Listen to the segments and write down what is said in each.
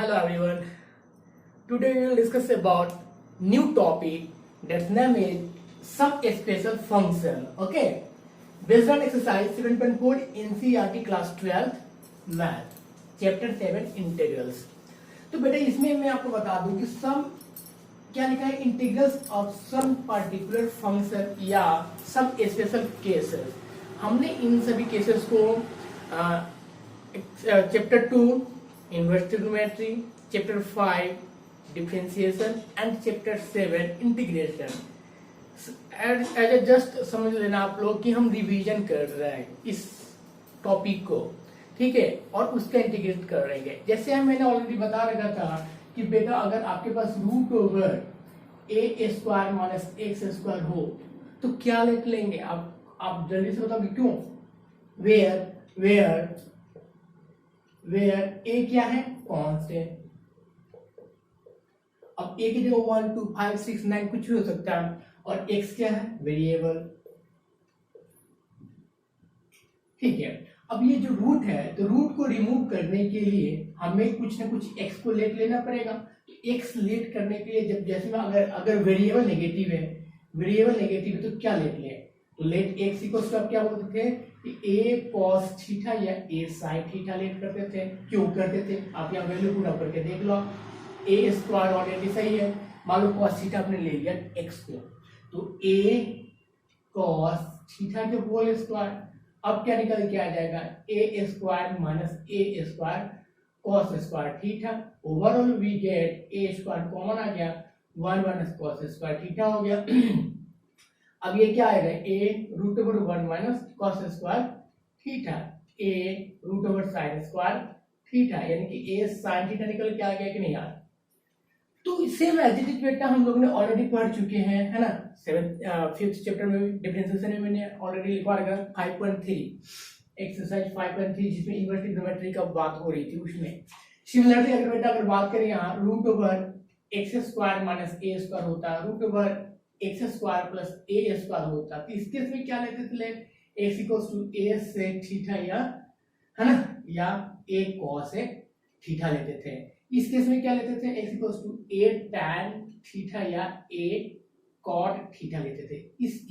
Hello everyone. Today we will discuss about new topic that's name is subspecial function. Okay. Based on exercise 7.4 NCERT class 12 math chapter 7 integrals. तो बेटा इसमें मैं आपको बता दूं कि सम क्या लिखा है, integrals of some particular function या सब स्पेशल केसेस। हमने इन सभी केसेस को chapter 2 inverse trigonometry, chapter 5 differentiation and chapter 7 integration as a just समझ लेना आप लोग कि हम रिवीजन कर रहे हैं इस टॉपिक को, ठीक है, और उसका इंटीग्रेट कर रहे हैं। जैसे मैंने ऑलरेडी बता रखा था कि बेटा अगर आपके पास रूट ओवर ए स्क्वायर माइनस एक्स स्क्वायर हो तो क्या लिख लेंगे आप जल्दी से बताओगे क्यों। वेयर ए क्या है, कांस्टेंट। अब ए की जगह 1 2 5 6 9 कुछ भी हो सकता है, और एक्स क्या है, वेरिएबल, ठीक है। अब ये जो रूट है तो रूट को रिमूव करने के लिए हमें कुछ ना कुछ एक्स को लेट लेना पड़ेगा। एक्स लेट करने के लिए जब जैसे में अगर वेरिएबल नेगेटिव है तो क्या लेट लें, तो लेट एक्स इक्वल्स टू आप क्या बोलते थे कि ए कॉस थीटा या ए साइन थीटा लेट करते थे। क्यों करते थे, आप यहाँ वैल्यू पुट अप करके देख लो। ए स्क्वायर ऑलरेडी सही है, मान लो कॉस थीटा आपने ले लिया एक्स को, तो ए कॉस थीटा के होल स्क्वायर, अब क्या निकल के आ जाएगा, A square minus A square cos square theta. Overall we get A square common आ गया, 1 माइनस कॉस स्क्वायर थीटा हो गया। अब ये क्या आएगा, A root over 1 minus cos square theta, A root over sine square theta, यानी कि ए साइन थीटा निकल के आ गया कि नहीं यार। तो सेम एज इट इज बेटा हम लोग ने ऑलरेडी पढ़ चुके हैं, है ना। 5th चैप्टर में डिफरेंशिएशन में मैंने ऑलरेडी लिखवा रखा 5.3 एक्सरसाइज 5.3 जिसमें इनवर्स ट्रिग्नोमेट्री का बात हो रही थी उसमें। सिमिलरली अगर बेटा अगर बात करें यहाँ root over x square minus A square होता है, root over x square plus A square होता है, तो इस केस में क्या लेते थे, x equals to A sec theta या, है ना, या ए कॉस थीटा लेते थे। इस केस में क्या लेते थे, x equals to a tan theta या ए कॉट थीटा लेते थे।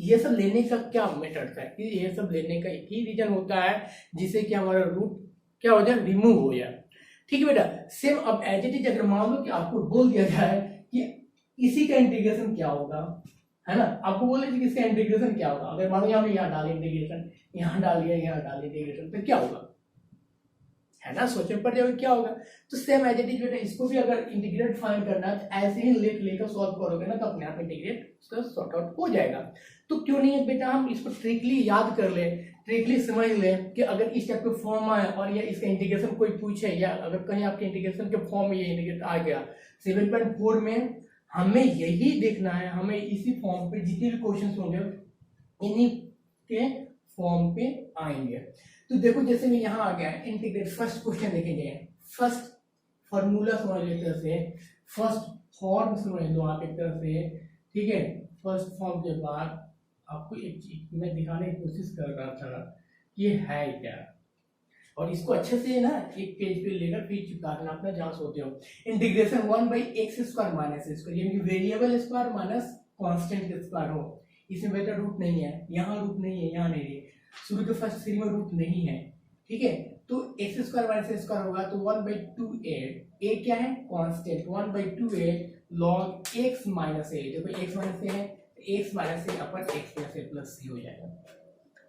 ये सब लेने का क्या मेथड था, ये सब लेने का एक ही रीजन होता है जिससे कि हमारा रूट क्या हो जाए, रिमूव हो जाए, ठीक है बेटा। सेम अब एज इट इज अगर मान लो कि आपको बोल दिया जाए कि इसी का इंटीग्रेशन क्या होगा, है ना, आपको बोल दीजिए कि इसका इंटीग्रेशन क्या होगा। अगर मान लो यहाँ डाल इंटीग्रेशन, यहाँ डाल दिया, यहाँ डाल इंटीग्रेशन, तो क्या होगा, है ना, सोचने पड़ जाएगा क्या होगा। तो सेम एज इट इज बेटा इसको भी अगर इंटीग्रेट फाइंड करना है तो ऐसे ही लेकर सॉल्व करोगे ना तो अपने आप इंटीग्रेट उसका सॉर्ट आउट हो जाएगा। तो क्यों नहीं है बेटा हम इसको ट्रिकली याद कर ले, ट्रिकली समझ ले कि अगर इस टाइप के फॉर्म आए और ये इसका इंटीग्रेशन कोई पूछे, या अगर कहीं आपके इंटीग्रेशन के फॉर्म में ये इंटीग्रेट आ गया 7.4 में, हमें यही देखना है, हमें इसी फॉर्म पे जितने भी क्वेश्चन होंगे इन्हीं के फॉर्म पे आएंगे। तो देखो जैसे मैं यहाँ आ गया इंटीग्रेट, फर्स्ट क्वेश्चन देखेंगे, फर्स्ट फार्मूला समझ लेते से, फर्स्ट फॉर्म समझ लो आप एक तरह से, ठीक है। फर्स्ट फॉर्म के बाद आपको एक चीज मैं दिखाने की कोशिश कर रहा था ये है क्या, और इसको अच्छे से ना एक पेज पे लेकर फिर चिपका देना अपना जहाँ सोते हो। Integration 1 by x square minus square, यानी कि variable square minus constant square हो। इसमें बेटा रूट नहीं है, यहाँ रूट नहीं है, यहाँ नहीं है, शुरू के फर्स्ट थ्री में रूट नहीं है, ठीक है। तो एक्स स्क्वायर माइनस स्क्वायर होगा तो 1/2a, ए क्या है, constant, 1/2a log x minus A, देखो x माइनस ए है, x minus A upon x plus A plus C हो जाएगा,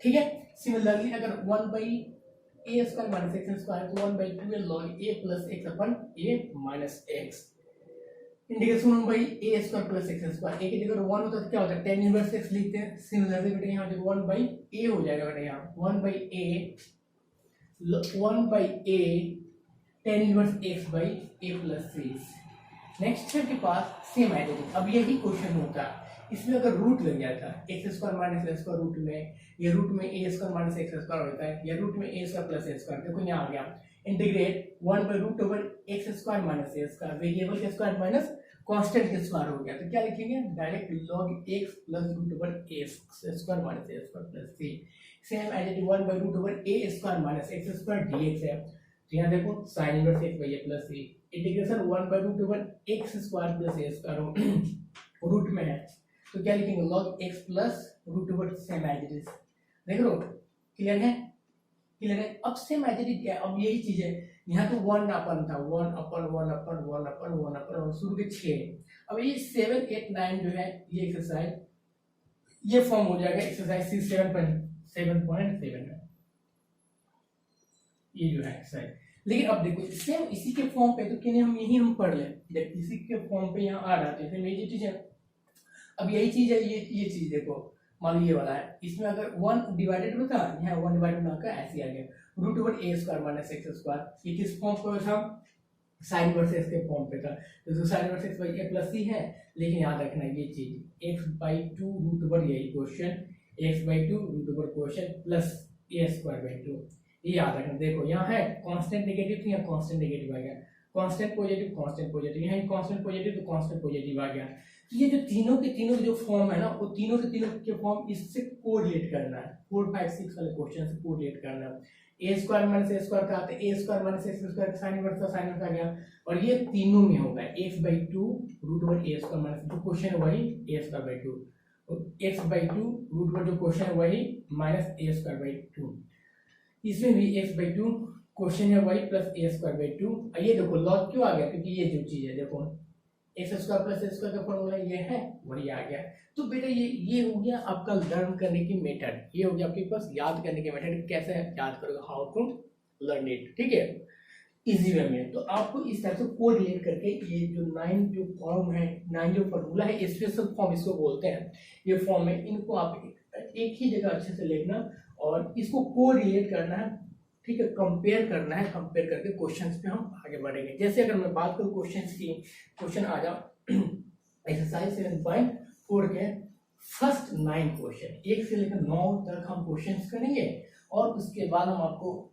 ठीक है। सिमिलरली अगर 1/a square minus x square तो 1/2a log a plus X upon a minus X. Integration 1/a square plus x square, A की जगह 1 होता है क्या होता है, tan इनवर्स x लिखते हैं। सिमिलरली बेटा यहाँ देखो 1/a हो जाएगा बेटा, यहाँ 1/a tan inverse x by a plus c. Next है के पास सेम आइडेंटिटी। अब यही क्वेश्चन होता है, इसमें अगर रूट लग जाता है x square minus A square root में, या रूट में A square minus x square होता है, या रूट में A square plus A square, देखो यहाँ आ गया इंटीग्रेट 1/रूट over x square minus A square, variable के स्क्वायर माइनस कांस्टेंट के स्क्वायर हो गया, तो क्या लिखेंगे, direct log x plus root over A square minus A square plus C. Same as it 1/रूट over A square minus x square dx है, तो यहाँ देखो sine inverse x by A plus C, integration 1/√x² plus A square root में है, तो क्या लिखेंगे log x plus √, same as it is. देख लो क्लियर है, क्लियर है। अब सेम एज इट इज क्या, अब यही चीज है, यहाँ तो 1 अपन था, 1/1/1/1/1 शुरू के 6। अब ये 7, 8, 9 जो है ये एक्सरसाइज ये फॉर्म हो जाएगा एक्सरसाइज 7.7 है ये जो है एक्सरसाइज। लेकिन अब देखो सेम इसी के फॉर्म पे, तो किन्हें हम यही हम पढ़ लें, जब इसी के फॉर्म पे यहाँ आ जाते हैं ये चीज है। अब यही चीज है, ये चीज देखो, मान लो ये वाला है, इसमें अगर 1 डिवाइडेड होता, यहाँ 1 डिवाइडेड ना का ऐसे आ गया √a² - x²। ये किस फॉर्म पे था, साइन वर्सेस के फॉर्म पे था, तो sine versus by a plus c है। लेकिन याद रखना ये चीज x/2 यही question, x/2 question plus a²/2, ये याद रखना। देखो यहाँ है कांस्टेंट नेगेटिव थी, यहाँ कांस्टेंट नेगेटिव आ गया, कांस्टेंट पॉजिटिव, यहाँ कांस्टेंट पॉजिटिव तो कांस्टेंट पॉजिटिव आ गया। तो ये जो तीनों के तीनों जो फॉर्म है ना, वो तीनों के तीनों के फॉर्म इससे कोरिलेट करना है, 4, 5, 6 वाले क्वेश्चन से कोरिलेट करना है। a² - a² का आता है, a² - x² साइन इनवर्स आ गया, और ये तीनों में होगा x/2 √a² जो क्वेश्चन है वही a²/2, x/2 जो क्वेश्चन है वही -a²/2, इसमें भी x/2 क्वेश्चन है वही प्लस a²/2। ये देखो लॉग क्यों आ गया, क्योंकि ये जो चीज है देखो x² प्लस a² का फॉर्मूला ये है वही आ गया। तो बेटा ये हो गया आपका लर्न करने की मेथड, ये हो गया आपके पास याद करने की मेथड, कैसे याद करोगे, हाउ टू लर्न इट, ठीक है, इजी वे में। तो आपको इस तरह से कोरिलेट करके ये जो 9 जो फॉर्म है, 9 जो फॉर्मूला है, स्पेशल फॉर्म इसको बोलते हैं, ये फॉर्म है, इनको आप एक ही जगह अच्छे से लिखना और इसको कोरिलेट करना है, ठीक है, कंपेयर करना है, कंपेयर करके क्वेश्चंस पे हम आगे बढ़ेंगे। जैसे अगर मैं बात करूं क्वेश्चंस की, क्वेश्चन आ जाओ एक्सरसाइज 7.4 के फर्स्ट 9 क्वेश्चन, 1 से लेकर 9 तक हम क्वेश्चंस करेंगे, और उसके बाद हम आपको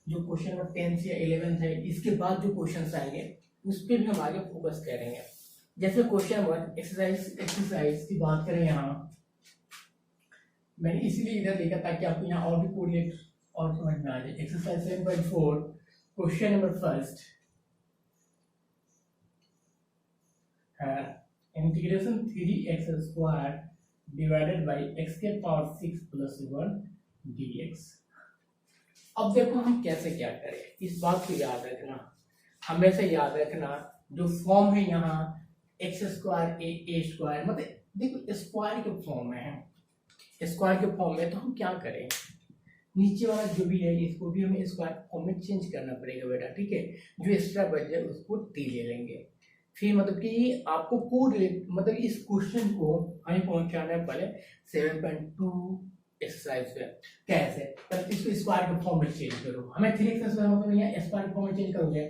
जो क्वेश्चन नंबर 10 या 11 है, इसके बाद जो क्वेश्चंस आएंगे उस पर भी हम आगे फोकस करेंगे। जैसे क्वेश्चन नंबर एक्सरसाइज की बात करें, यहाँ मैंने इसीलिए इधर लिखा ताकि आपको यहाँ और भी कोरिलेट और समझ में आ जाए। एक्सरसाइज 7.4 क्वेश्चन नंबर फर्स्ट है integration 3x² divided by x⁴ 6 + 1 dx। अब देखो हम कैसे क्या करें, इस बात को याद रखना, हमेशा याद रखना, जो फॉर्म है यहाँ x² a² मतलब देखो स्क्वायर के फॉर्म में है, स्क्वायर के फॉर्म में, तो हम क्या करें, नीचे वाला जो भी है इसको भी हमें स्क्वायर फॉर्म में चेंज करना पड़ेगा बेटा, ठीक है। जो एक्स्ट्रा बच जाए उसको t ले लेंगे, फिर मतलब कि आपको कोरिलेट मतलब इस क्वेश्चन को हमें पहुंचाना है पहले 7.2 एक्सरसाइज पे। कैसे, तब इसको स्क्वायर के फॉर्म में चेंज करो, हमें 3x² मतलब यहाँ स्क्वायर के फॉर्म में चेंज करोगे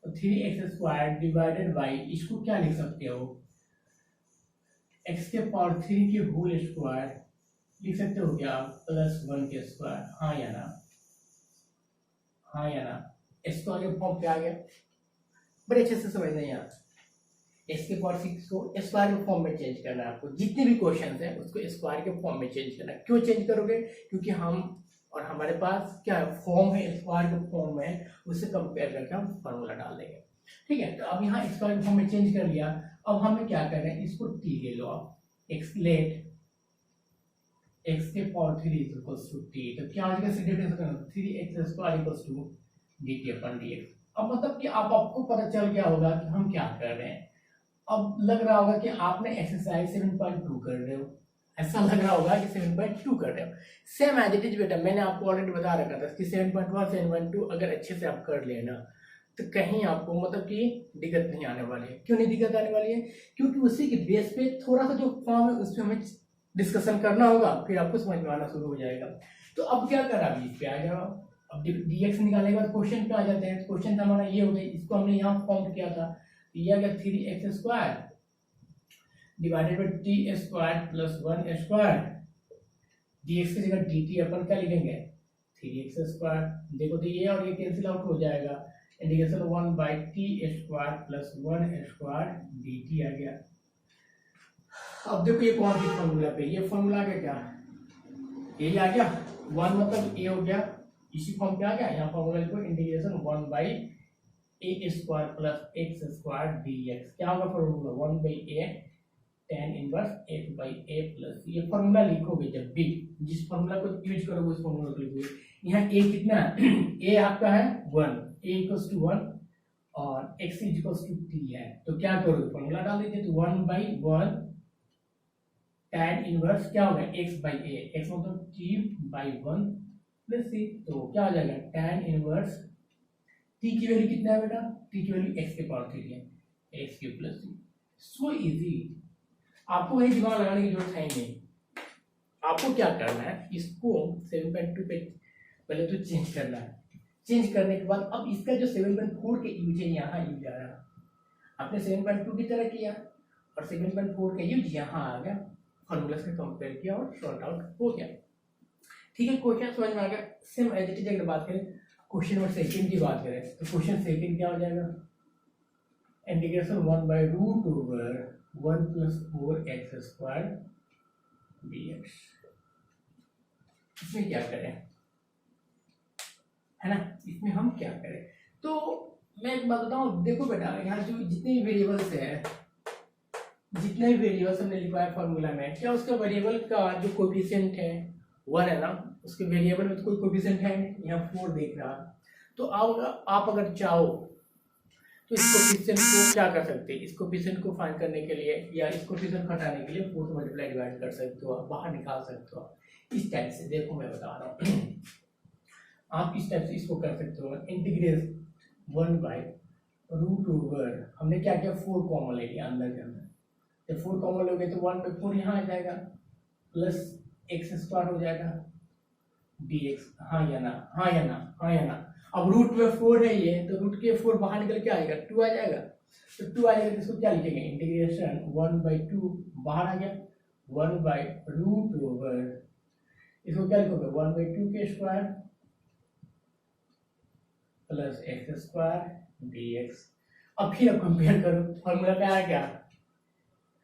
तो 3x² डिवाइडेड बाई, इसको क्या लिख सकते हो, x⁴ की होल स्क्वायर लिख सकते हो क्या, +1 के स्क्वायर, हाँ या ना, हाँ या ना, स्क्वायर के फॉर्म पे आ गया, बड़े अच्छे से समझना है। यहाँ x⁴ को स्क्वायर के फॉर्म में चेंज करना है आपको, जितने भी क्वेश्चन है उसको स्क्वायर के फॉर्म में चेंज करना है। क्यों चेंज करोगे, क्योंकि हम और हमारे पास क्या फॉर्म है स्क्वायर के फॉर्म में, उससे कंपेयर करके हम फॉर्मूला डाल देंगे, ठीक है। तो अब यहाँ स्क्वायर के फॉर्म में चेंज कर लिया, अब हमें क्या करना है, इसको t ले लो आप, लेट x⁴ 3 = t, तो क्या हो जाएगा, 3x² = dt/dx। अब मतलब कि आपको पता चल गया होगा कि हम क्या कर रहे हैं। अब लग रहा होगा कि आपने एक्सरसाइज 7.2 कर रहे हो, ऐसा लग रहा होगा कि 7.2 कर रहे हो, सेम एज इट इज बेटा, मैंने आपको ऑलरेडी बता रखा था कि 7.1 7.2 अगर अच्छे से आप कर लेना तो कहीं आपको मतलब कि दिक्कत नहीं आने वाली है। क्यों नहीं दिक्कत आने वाली है, क्योंकि उसी के बेस पे थोड़ा सा जो फॉर्म है उस पर हमें डिस्कशन करना होगा, फिर आपको समझ में आना शुरू हो जाएगा। तो अब क्या करा, अभी इस पे आ जाओ, अब dx निकालने के बाद क्वेश्चन पे आ जाते हैं। क्वेश्चन था हमारा ये हो गया, इसको हमने यहाँ फॉर्म किया था, ये आ गया 3x² divided by t² + 1² dx की जगह dt अपन क्या लिखेंगे 3x², देखो तो ये और ये कैंसिल आउट हो जाएगा, इंटीग्रेशन 1/t² + 1² dt आ गया। अब देखो ये कौन सी फॉर्मूला पे, ये फॉर्मूला आ गया क्या, यही आ गया, 1 मतलब a हो गया, इसी फॉर्म पे आ गया, यहाँ फॉर्मूला लिखो integration 1/a² A square plus x square D X, क्या होगा formula 1/a tan inverse f by A plus, ये फॉर्मूला लिखोगे जब भी, जिस फॉर्मूला को यूज करोगे उस फॉर्मूला को लिखोगे। यहाँ a कितना है a आपका है 1, a इक्वल्स टू 1 और x इक्वल्स टू t है, तो क्या करोगे फॉर्मूला डाल दीजिए, तो 1/1 tan इनवर्स क्या होगा x बाई a, x मतलब t बाई 1 प्लस c, तो क्या हो जाएगा tan इनवर्स t की वैल्यू कितना है बेटा, t की वैल्यू x के पावर 3 है, x cube plus c। So easy, आपको वही दिमाग लगाने की जरूरत है ही नहीं। आपको क्या करना है, इसको 7.2 पे पहले तो चेंज करना है, चेंज करने के बाद अब इसका जो 7.4 के यूज है यहाँ यूज आ रहा, आपने 7.2 की तरह किया और 7.4 का यूज यहाँ आ गया, फॉर्मूला से कंपेयर किया और सॉर्ट आउट हो गया। ठीक है, क्वेश्चन समझ में आ गया। सेम एज इट इज अगर बात करें क्वेश्चन नंबर सेकंड की बात करें, तो क्वेश्चन सेकंड क्या हो जाएगा, integration 1/√1 plus 4x square dx। इसमें क्या करें, है ना, इसमें हम क्या करें, तो मैं एक बात बताऊं, देखो बेटा यहाँ जो जितने भी वेरिएबल्स है, जितने भी वेरिएबल्स हमने लिखवाया फॉर्मूला में, क्या उसका वेरिएबल का जो कोएफिशिएंट है 1 है ना, उसके वेरिएबल में तो कोई कोएफिशिएंट है नहीं, यहाँ 4 देख रहा, तो आप अगर चाहो तो इस कोएफिशिएंट को क्या कर सकते हैं, इस कोएफिशिएंट को फाइंड करने के लिए या इस कोएफिशिएंट को हटाने के लिए 4 से मल्टीप्लाई डिवाइड कर सकते हो, बाहर निकाल सकते हो इस टाइप से। देखो मैं बता रहा हूँ आप इस टाइप से इसको कर सकते हो, इंटीग्रेट 1/√, हमने क्या किया 4 कॉमन ले लिया अंदर के अंदर, जब 4 कॉमन लोगे तो 1/4 यहाँ आ जाएगा प्लस x स्क्वायर हो जाएगा dx, हाँ या ना, हाँ या ना, हाँ या ना। अब रूट में 4 है ये, तो रूट के 4 बाहर निकल के आएगा 2 आ जाएगा, तो 2 आ जाएगा तो इसको क्या लिखेंगे, इंटीग्रेशन 1/2 बाहर आ गया 1/√, इसको क्या लिखोगे 1/2 के square plus x square dx। अब फिर अब कंपेयर करो, फॉर्मूला पे आ गया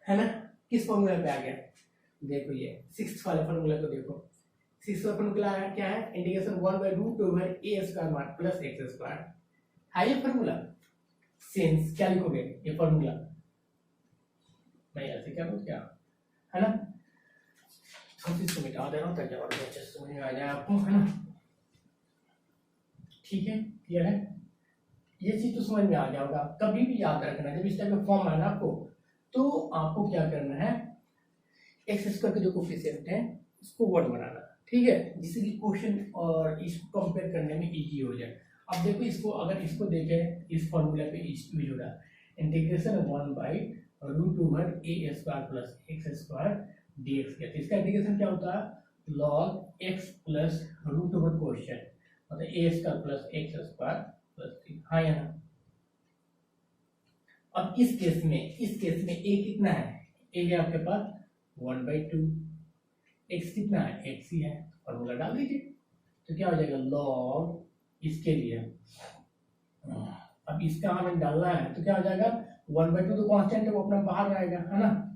है ना, किस फॉर्मूला पे आ गया, देखो ये 6th वाले फॉर्मूला को देखो, 6th वाला फॉर्मूला क्या है, integration 1/√a square plus x square है ये फॉर्मूला। सिंस क्या लिखोगे ये फॉर्मूला, मैं ऐसे क्या बोल क्या, है ना, हम इसको मिटा दे रहा हूँ ताकि और अच्छे से समझ में आ जाए आपको, है ना, ठीक है, क्लियर है, ये चीज तो समझ में आ जाएगा। कभी भी याद रखना जब इस टाइप का फॉर्म आना आपको, तो आपको क्या करना है, एक्स स्क्वायर का जो कोएफिशिएंट है उसको 1 बनाना, ठीक है, जिससे कि क्वेश्चन और इसको कंपेयर करने में इजी हो जाए। अब देखो इसको, अगर इसको देखें इस फॉर्मूला पे यूज हो रहा है integration 1/√a square plus x square dx के, तो इसका इंटीग्रेशन क्या होता है log x प्लस √, क्वेश्चन मतलब a square plus x square plus 3, हाँ या ना। अब इस केस में a कितना है, a है आपके पास 1/2, x कितना है x ही है, फॉर्मूला डाल दीजिए, तो क्या हो जाएगा log इसके लिए, अब इसका हमें डालना है तो क्या हो जाएगा 1/2 तो कांस्टेंट है वो अपना बाहर आएगा, है ना,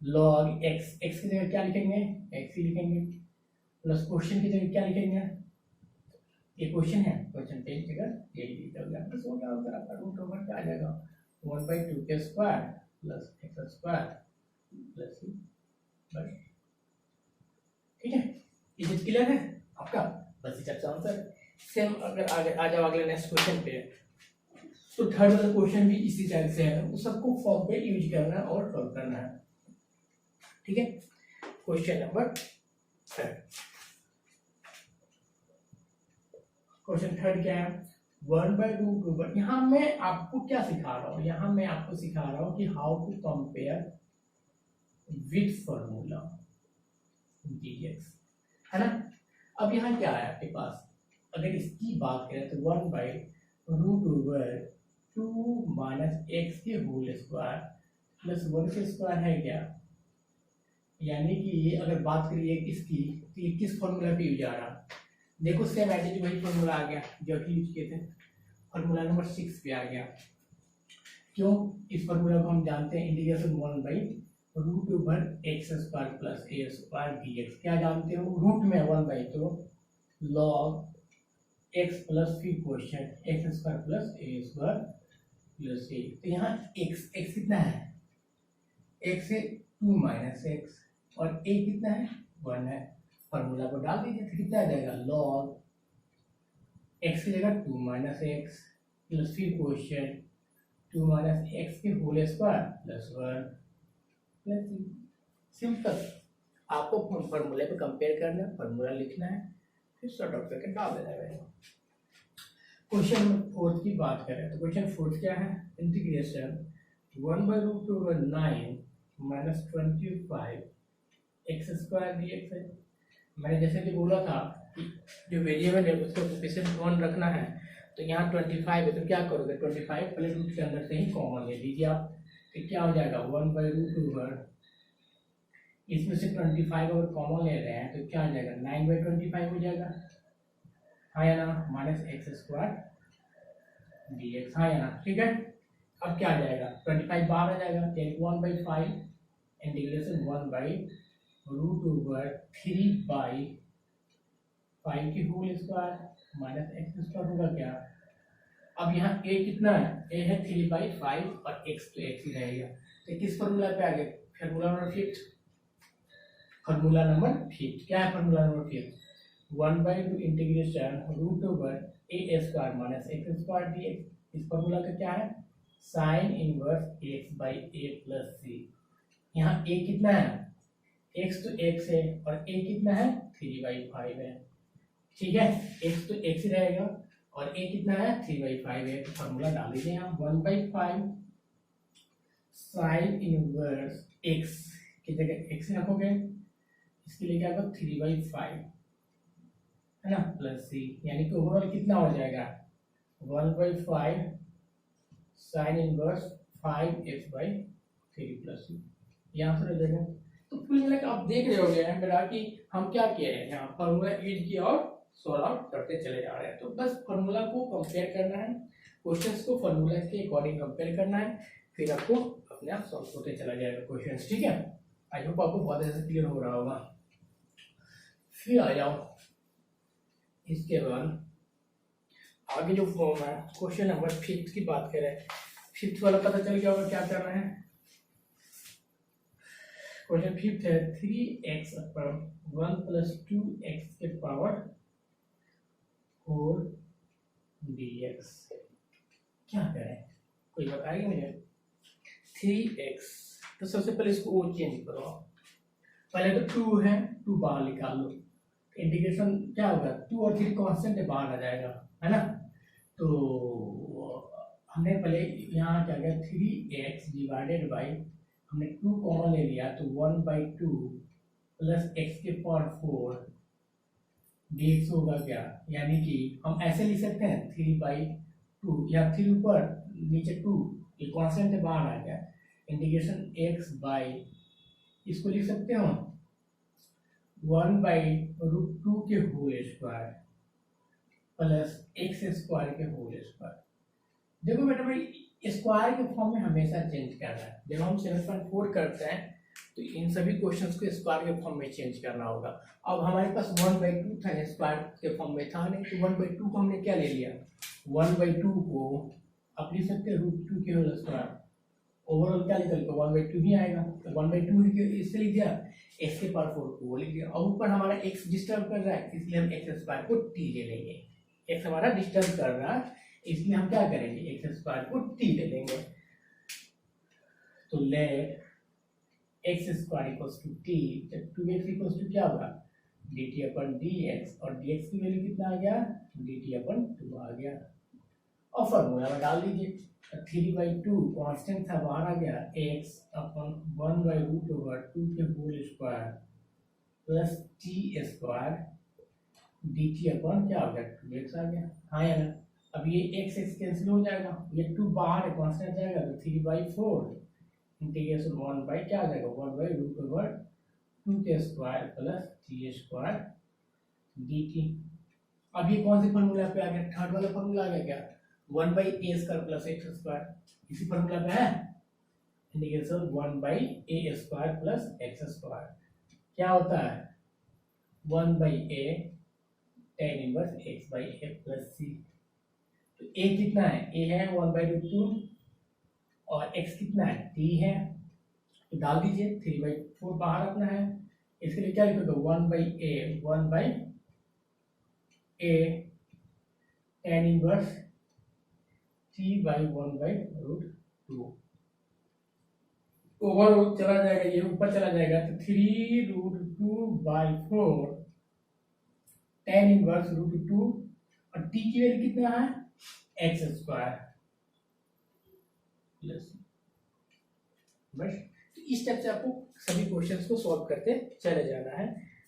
log x, x की जगह क्या लिखेंगे x ही लिखेंगे, प्लस क्वेश्चन की जगह क्या लिखेंगे, ये क्वेश्चन है, क्वेश्चन पे जगह यही लिखा गया, बस वो क्या होगा आपका √, क्या आ जाएगा 1/2 के square plus x square plus c, बस ठीक है, ये चीज क्लियर है आपका, बस इस चैप्टर आंसर। सेम अगर आगे आ जाओ अगले नेक्स्ट क्वेश्चन पे, तो थर्ड वाला क्वेश्चन भी इसी टाइप से है, उस सबको फॉर्म पे यूज करना है और सॉल्व करना है, ठीक है। Question number third, question third क्या है 1/√, यहाँ मैं आपको क्या सिखा रहा हूँ, यहाँ मैं आपको सिखा रहा हूँ कि how to compare with formula dx, है ना। अब यहाँ क्या है आपके पास, अगर इसकी बात करें तो 1/√2 माइनस x के होल स्क्वायर प्लस 1 के स्क्वायर है क्या, यानी कि ये अगर बात करिए इसकी तो ये किस फॉर्मूला पे यूज आ रहा, देखो सेम एज वही फॉर्मूला आ गया जो अभी यूज किए थे, फॉर्मूला नंबर 6 पे आ गया, क्यों, इस फॉर्मूला को हम जानते हैं integration 1/√x square plus a square dx, क्या जानते हो, रूट में 1/, तो log एक्स प्लस फिर question x square plus A square plus ए। तो यहाँ एक्स एक्स कितना है, एक्स है 2 माइनस एक्स और ए कितना है 1 है। फॉर्मूला को डाल दीजिए तो कितना आ जाएगा लॉग एक्स की जगह 2 माइनस एक्स प्लस फिर क्वेश्चन 2 माइनस एक्स के whole square plus 1 plus. Simple, आपको फॉर्मूले पे कंपेयर करना है, फॉर्मूला लिखना है, फिर सॉर्ट आउट करके डाल देना है। क्वेश्चन नंबर 4 की बात करें तो क्वेश्चन 4 क्या है, integration 1/√9 minus 25 x square dx है। मैंने जैसे कि बोला था कि जो वेरिएबल है उसको कोएफिशिएंट 1 रखना है, तो यहाँ 25 है तो क्या करोगे 25 पहले रूट के अंदर से ही कॉमन ले लीजिए आप, तो क्या हो जाएगा 1/√2, इसमें से 25 अगर कॉमन ले रहे हैं तो क्या हो जाएगा 9/25 हो जाएगा, हाँ या ना, माइनस एक्स स्क्वायर dx, हाँ या ना, ठीक है। अब क्या आ जाएगा 25 बाहर आ जाएगा, 1/5 इंटीग्रेशन 1/√3/5 की whole square minus x square होगा क्या। अब यहाँ a कितना है, a है 3/5 और x तो x ही रहेगा, तो किस फॉर्मूला पे आ गए, फॉर्मूला नंबर 5, फॉर्मूला नंबर 5 क्या है, formula number 5 1/2 integration √a² minus x square dx। इस फॉर्मूला का क्या है sine inverse x/a plus c। यहाँ a कितना है, x तो x है और a कितना है 3/5 है, ठीक है, x तो x ही रहेगा और a कितना है 3/5 है, तो फॉर्मूला डाल दीजिए यहाँ 1/5 साइन इनवर्स x की जगह x रखोगे, इसके लिए क्या होगा 3/5 है ना प्लस c, यानी कि ओवरऑल कितना हो जाएगा 1/5 sine inverse 5x/3 plus c, यहाँ से रह जाएगा। तो कुल मिला के आप देख रहे होंगे मेरा कि हम क्या किए हैं, यहाँ फॉर्मूला यूज किया और सॉल्व आउट करते चले जा रहे हैं। तो बस फॉर्मूला को कंपेयर करना है, क्वेश्चंस को फॉर्मूला के अकॉर्डिंग कंपेयर करना है, फिर आपको अपने आप सॉल्व होते चला जाएगा क्वेश्चंस, ठीक है। आई होप आपको बहुत अच्छे से क्लियर हो रहा होगा। फिर आ जाओ इसके बाद आगे जो फॉर्म है, क्वेश्चन नंबर 5 की बात करें, 5 वाला पता चल गया होगा क्या करना है। क्वेश्चन 5 है 3x अपॉन 1 + 2x के पावर 4 dx। क्या करें कोई बताएगा मुझे। 3x तो सबसे पहले इसको वो चेंज करो, पहले तो 2 है 2 बाहर निकाल लो, इंटीग्रेशन क्या होगा 2 और 3 कांस्टेंट है बाहर आ जाएगा, है ना। तो हमने पहले यहाँ क्या किया 3x डिवाइडेड बाई हमने 2 कॉमन ले लिया तो 1/2 प्लस x के पावर 4 dx होगा क्या, यानी कि हम ऐसे लिख सकते हैं 3/2 या 3 ऊपर नीचे 2 ये कांस्टेंट है बाहर आ गया, इंटीग्रेशन x बाई इसको लिख सकते हो 1/√2 के whole square plus x square के होल स्क्वायर। देखो बेटा भाई स्क्वायर के फॉर्म में हमेशा चेंज करना है, जब हम 7.4 करते हैं तो इन सभी क्वेश्चंस को स्क्वायर के फॉर्म में चेंज करना होगा। अब हमारे पास 1/2 था, स्क्वायर के फॉर्म में था नहीं, तो 1/2 को हमने क्या ले लिया 1/2 को आप लिख सकते हैं √2 के होल स्क्वायर, ओवरऑल क्या निकल के 1/2 ही आएगा, तो 1/2 इससे लिख दिया, x के पावर 4 को वो लिख दिया। अब ऊपर हमारा x डिस्टर्ब कर रहा है इसलिए हम एक्स स्क्वायर को t ले लेंगे, x हमारा डिस्टर्ब कर रहा है इसलिए हम क्या करेंगे एक्स स्क्वायर को t ले लेंगे। तो let x square equals to t, जब 2x इक्वल्स टू क्या होगा dt/dx और dx की वैल्यू कितना आ गया dt/2 आ गया, और फॉर्मूला में डाल दीजिए 3/2 कांस्टेंट था बाहर आ गया x अपन 1/√2 के whole square plus t square dt अपन क्या हो गया 2x आ गया, हाँ या ना। अब ये x कैंसिल हो जाएगा, ये 2 बाहर है कांस्टेंट जाएगा तो 3/4 इंटीग्रेशन 1 बाई क्या आ जाएगा 1/√2 के square plus t square dt। अब ये कौन से फॉर्मूला पे आ गया, थर्ड वाला फॉर्मूला आ गया क्या 1/a² प्लस x स्क्वायर, इसी फॉर्मूला पे है integration 1/a² plus x square क्या होता है 1/a tan inverse x by A plus C. तो a कितना है, a है 1/2 और x कितना है, t है, तो डाल दीजिए 3/4 बाहर रखना है। इसके लिए क्या लिखोगे, 1/a tan inverse t by 1/√2। Over चला जाएगा, ये ऊपर चला जाएगा, तो 3√2/4 tan इनवर्स √2 और t की वैल्यू कितना है, x स्क्वायर प्लस। बस इस टाइप से आपको सभी क्वेश्चंस को सॉल्व करते चले जाना है,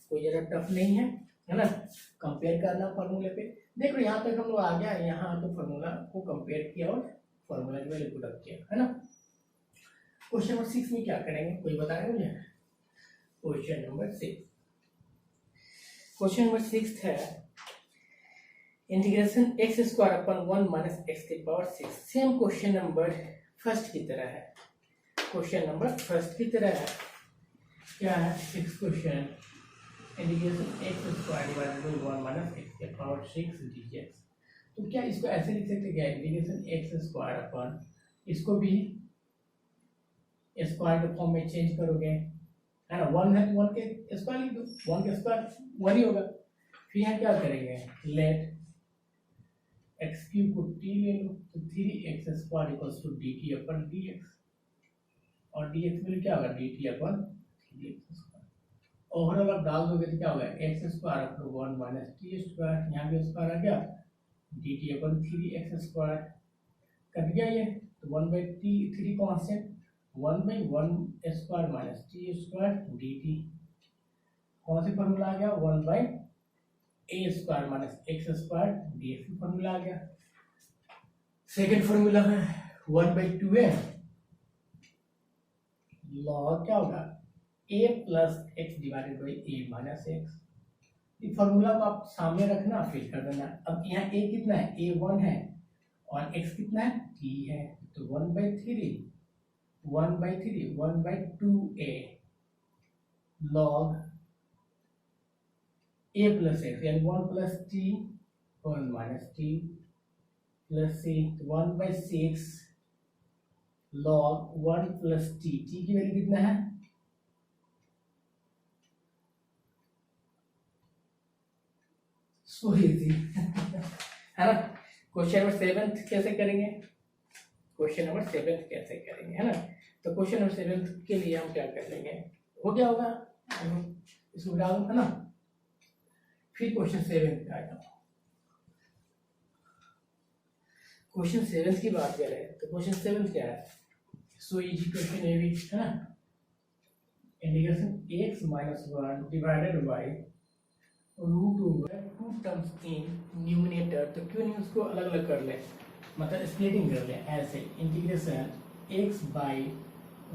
कोई ज्यादा टफ नहीं है ना। कंपेयर करना फॉर्मूले पे, देखो यहाँ तक हम लोग आ गया, यहाँ तो फॉर्मूला को कंपेयर किया और फॉर्मूला की वैल्यू पुट अप किया, है ना। क्वेश्चन नंबर 6 में क्या करेंगे, कोई बताएगा मुझे। क्वेश्चन नंबर 6, क्वेश्चन नंबर 6 है integration x square upon 1 minus X की power 6। Same question number first की तरह है, क्वेश्चन नंबर फर्स्ट की तरह है। क्या है 6 question, integration x square divided bye 1 minus X की पावर 6 dx। तो क्या इसको ऐसे लिख सकते हैं, इंटीग्रेशन x स्क्वायर अपन इसको भी स्क्वायर के फॉर्म में चेंज करोगे, है ना। 1 है तो 1 के स्क्वायर लिख दो, 1 के स्क्वायर 1 ही होगा। फिर यहाँ क्या करेंगे, लेट एक्स क्यूब को t ले लो, तो 3x square equals to dt upon dx, और dx में क्या होगा, dt upon 3x square. Overall आप डाल दोगे तो क्या होगा, x square upon 1 minus t square, यहाँ भी स्क्वायर आ गया, dt upon 3x square cut गया ये, तो 1/3 constant, 1/1 square minus t square dt। कौन सी फॉर्मूला आ गया, 1/a square minus x square dx की फॉर्मूला आ गया। सेकंड फॉर्मूला है 1/2a लॉग क्या होगा, a plus x divided by a minus x. ये फॉर्मूला को आप सामने रखना, फिल कर देना। अब यहाँ a कितना है, a 1 है और x कितना है, t है, तो 1/2a log a plus x यानी 1 plus t 1 minus t plus c, 1/6 log 1 plus t की वैल्यू कितना है, सो इजी है ना। क्वेश्चन नंबर 7 कैसे करेंगे, क्वेश्चन नंबर 7 कैसे करेंगे, है ना। तो क्वेश्चन नंबर 7 के लिए हम क्या कर लेंगे, हो गया होगा, इसको डालो, है ना। फिर क्वेश्चन 7 पे आ जाओ। क्वेश्चन 7 की बात करें तो क्वेश्चन 7 क्या है, सो इजी क्वेश्चन है भी, है ना। Integration x minus 1 divided by root over 2 terms in numerator, तो क्यों नहीं उसको अलग अलग कर ले, मतलब स्प्लिटिंग कर ले ऐसे, integration x by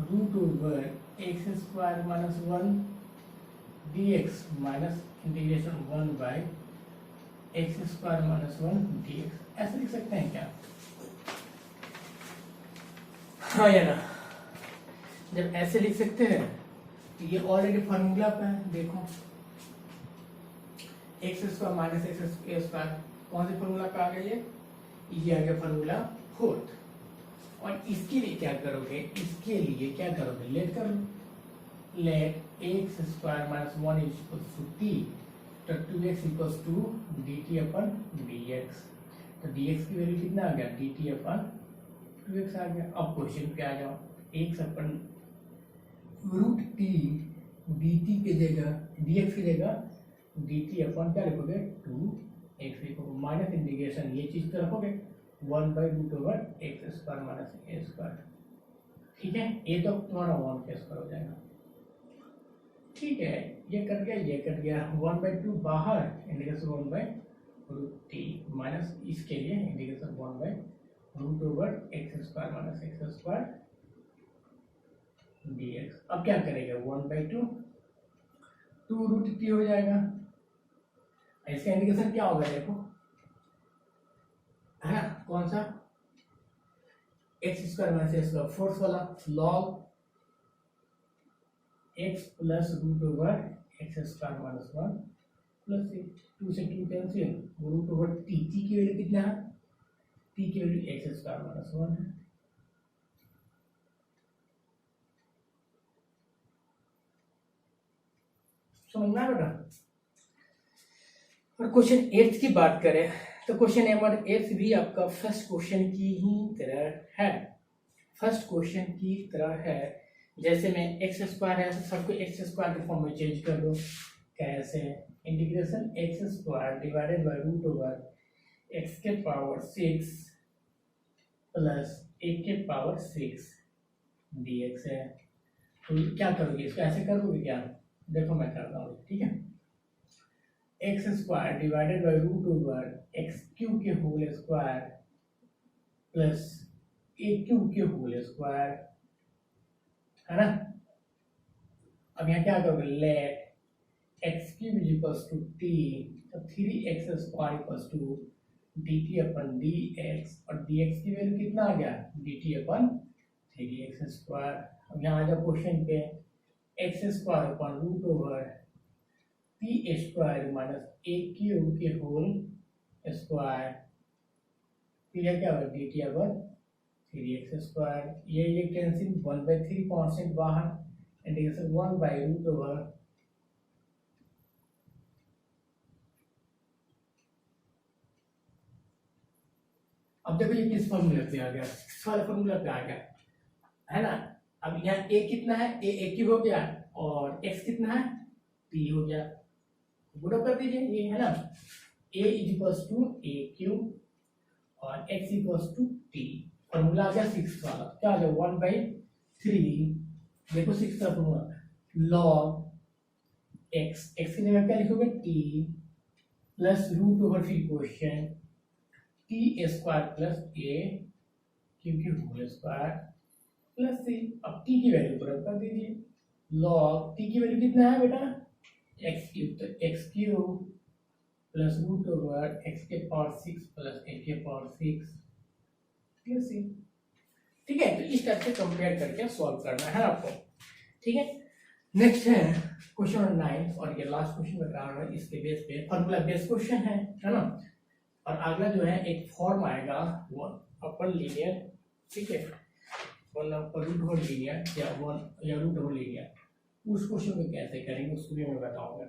root over x square minus 1 dx minus integration 1 by x square minus 1 dx, ऐसे लिख सकते हैं क्या, हाँ या ना। जब ऐसे लिख सकते हैं तो ये ऑलरेडी फॉर्मूला पे है, देखो x square minus x square कौन से फॉर्मूला पे आ गया, ये आ गया फॉर्मूला 4। और इसके लिए क्या करोगे, इसके लिए क्या करोगे, लेट कर लो, let x square minus 1 equals to t, तो 2x equals to dt upon dx, तो dx की वैल्यू कितना आ गया, dt अपन 2x आ गया। अब क्वेश्चन पे आ जाओ, x अपन रूट t dt की जगह dx की जगह dt अपन क्या लिखोगे, 2x लिखोगे, माइनस इंटीग्रेशन ये चीज तो रखोगे 1/√x square minus a square, ठीक है। ये तो तुम्हारा 1 के स्क्वायर हो जाएगा, ठीक है। ये कट गया, ये कट गया, 1/2 बाहर, इंटीग्रेशन 1/√t माइनस इसके लिए integration 1/√x square minus x square dx। अब क्या करेगा, 1/2 2√t हो जाएगा, इसका इंटीग्रेशन क्या होगा, देखो है ना, कौन सा, X square minus x square fourth वाला, log x plus root over x square minus 1 plus A, 2 से 2 cancel, root over T, T की वैल्यू कितना है, टी की वैल्यू एक्स स्क्वायर माइनस 1 है। समझना बेटा। और क्वेश्चन 8 की बात करें तो क्वेश्चन नंबर 8 भी आपका फर्स्ट क्वेश्चन की ही तरह है, फर्स्ट क्वेश्चन की तरह है। जैसे मैं एक्स स्क्वायर है तो सबको एक्स स्क्वायर के फॉर्म में चेंज कर दो। कैसे, integration x square divided by root over x के पावर 6 प्लस एक के पावर 6 dx है। तो क्या करोगे, इसको ऐसे करोगे क्या, देखो मैं करता हूँ, ठीक है। X square divided by root over x cube के whole square plus a cube के होल स्क्वायर, है ना। अब यहाँ क्या करोगे, let x cube is equals to t, तो 3x square equals to dt upon dx, और dx की वैल्यू कितना आ गया, dt अपन 3x स्क्वायर। अब यहाँ आ जाओ क्वेश्चन पे, X square upon root over T square minus A cube के होल स्क्वायर, फिर यह क्या होगा, dt अपन 3x स्क्वायर, ये कैंसिल, 1/3 कांस्टेंट बाहर, इंटीग्रेशन 1 बाय रूट ओवर, अब देखो ये किस फॉर्मूला पे आ गया, वाले फॉर्मूला पे आ गया, है ना। अब यहाँ a कितना है, a क्यूब हो गया, और x कितना है, t हो गया, गुणा कर दीजिए ये, है ना। a is equals to a cube और x equals to t, formula आ गया 6 वाला, क्या आ गया 1/3, देखो 6 का फॉर्मूला, log x, x की जगह क्या लिखोगे t प्लस रूट ओवर फिर question T square plus a cube की होल स्क्वायर प्लस सी। अब टी की वैल्यू पुट कर दीजिए, log टी की वैल्यू कितना है बेटा, एक्स क्यूब, तो x cube plus root over x के पावर 6 प्लस ए के पावर 6 प्लस सी। ठीक है, तो इस टाइप से कंपेयर करके सॉल्व करना है आपको, ठीक है। नेक्स्ट है क्वेश्चन नंबर 9, और ये लास्ट क्वेश्चन बता रहा हूँ, इसके बेस पे फॉर्मूला बेस्ड क्वेश्चन है ना। और अगला जो है एक फॉर्म आएगा वन अपर लीनियर, ठीक है, one upper root over linear या रूट ओवर लीनियर, उस क्वेश्चन को कैसे करेंगे उसको भी मैं बताऊंगा।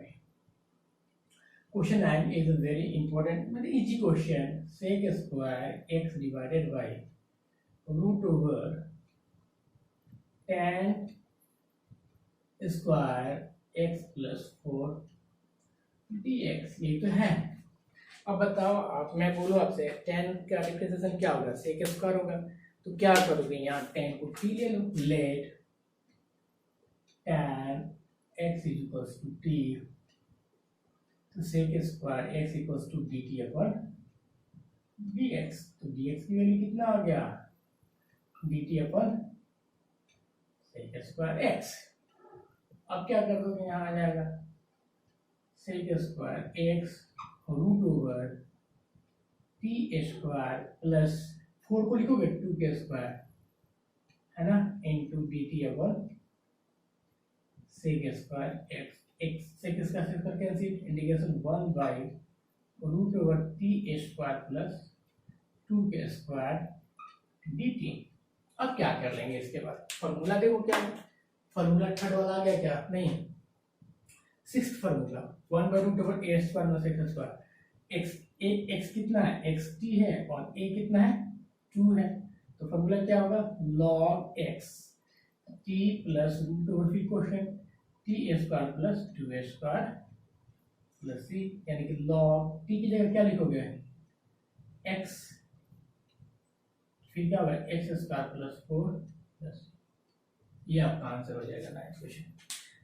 Question 9 is a very important, मतलब easy question, sec square X divided by root over tan square X plus 4 dx, ये तो है। अब बताओ आप, मैं बोलूँ आपसे tan का डिफरेंशिएशन क्या होगा, सेक स्क्वायर होगा, तो क्या करोगे, यहाँ tan को t ले लो, let tan x is equals to t, तो sec square x equals to dt upon dx, तो dx की वैल्यू कितना आ गया, dt upon sec square x। अब क्या कर दोगे, यहाँ आ जाएगा sec square x root over T square plus 4 को लिखोगे 2 के स्क्वायर, है ना, into dt upon sec square x, x sec square cancel, integration 1 by root over T square plus 2 के स्क्वायर dt। अब क्या कर लेंगे इसके बाद, फॉर्मूला देखो क्या है, फॉर्मूला थर्ड वाला आ गया क्या, नहीं, sixth formula 1 by root over A square plus x square, x कितना है, एक्स टी है, और ए कितना है 2 है, तो फॉर्मूला क्या होगा, log x T plus root over फिर question T square plus 2 square plus C, यानी कि log टी की जगह क्या लिखोगे, x, फिर क्या होगा एक्स स्क्वायर प्लस 4 प्लस, ये आपका आंसर हो जाएगा 9th क्वेश्चन।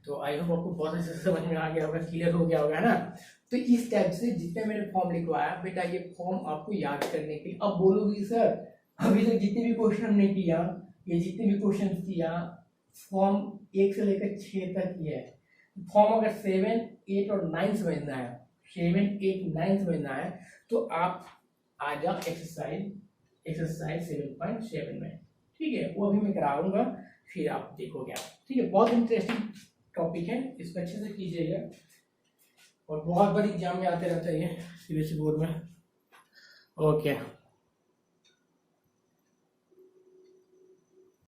तो आई होप आपको बहुत अच्छे से समझ में आ गया होगा, क्लियर हो गया होगा ना। तो इस टाइप से जितने मैंने फॉर्म लिखवाया बेटा, ये फॉर्म आपको याद करने के लिए, अब बोलोगी सर अभी तक जितने भी क्वेश्चन हमने किया, ये जितने भी क्वेश्चन किया फॉर्म 1 से लेकर 6 तक किया है, फॉर्म अगर 7, 8 और 9 समझना है, 7, 8, 9 समझना है, तो आप आ जाओ एक्सरसाइज 7.7 में, ठीक है, वो अभी मैं कराऊंगा, फिर आप देखोगे आप, ठीक है। बहुत इंटरेस्टिंग टॉपिक है, इसको अच्छे से कीजिएगा। और बहुत बड़ी एग्जाम में आते रहता है ये सीबीएसई बोर्ड में। ओके।